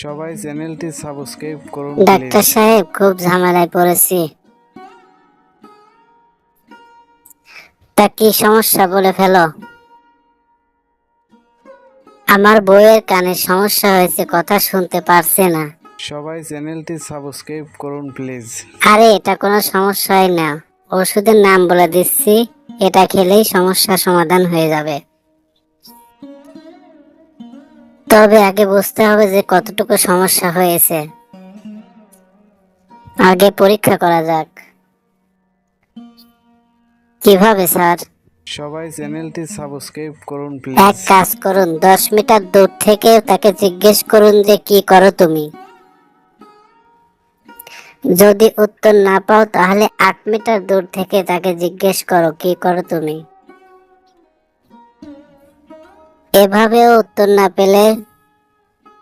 সবাই চ্যানেলটি সাবস্ক্রাইব করুন ডাক্তার প্লিজ। সাহেব, খুব ঝামেলায় পড়েছি। তা কি সমস্যা বলে ফেলো। আমার বউয়ের কানে সমস্যা হয়েছে, কথা শুনতে পারছে না। সবাই চ্যানেলটি সাবস্ক্রাইব করুন প্লিজ। আরে এটা কোনো সমস্যাই না, ওষুধের নাম বলে দিচ্ছি, এটা খেলেই সমস্যা সমাধান হয়ে যাবে। তবে আগে বুঝতে হবে যে কতটুকু সমস্যা হয়েছে। আগে পরীক্ষা করা যাক। কিভাবে স্যার? সবাই চ্যানেলটি সাবস্ক্রাইব করুন এক প্লিজ। কাজ করুন, 10 মিটার দূর থেকে তাকে জিজ্ঞেস করুন যে কি করো তুমি। যদি উত্তর না পাও তাহলে 8 মিটার দূর থেকে তাকে জিজ্ঞেস করো কি করো তুমি। এভাবেও উত্তর না পেলে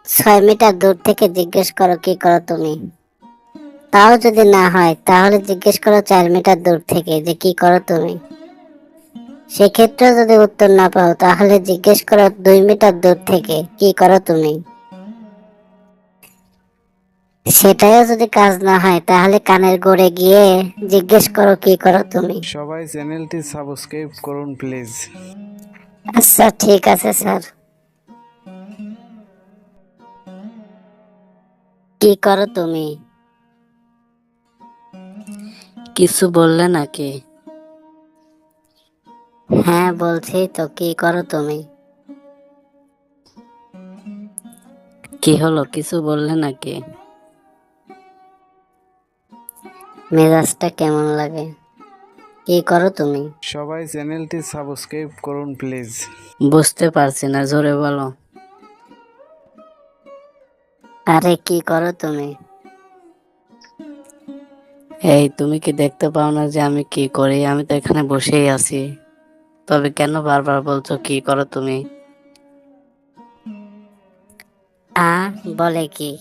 6 মিটার দূর থেকে জিজ্ঞেস করো কি করো তুমি। তাও যদি না হয় তাহলে জিজ্ঞেস করো 4 মিটার দূর থেকে যে কি করো তুমি। সেক্ষেত্রেও যদি উত্তর না পাও তাহলে জিজ্ঞেস করো 2 মিটার দূর থেকে কি করো তুমি। সেটাও যদি কাজ না হয় তাহলে কানের গোড়ে গিয়ে জিজ্ঞেস করো কি করো তুমি। সবাই চ্যানেলটি সাবস্ক্রাইব করুন প্লিজ। আচ্ছা ঠিক আছে স্যার। কি করো তুমি? কিছু বললে নাকি? হ্যাঁ বলছি তো, কি করো তুমি? কি হলো, কিছু বললে নাকি? মেজাজটা কেমন লাগে? কি করো তুমি? সবাই চ্যানেলটি সাবস্ক্রাইব করুন প্লিজ। বুঝতে পারছি না, জোরে বলো। আরে কি করো তুমি? এই তুমি কি দেখতে পাও না যে আমি কি করি? আমি তো এখানে বসেই আছি। তবে কেন বারবার বলছো কি করো তুমি? বলে কি?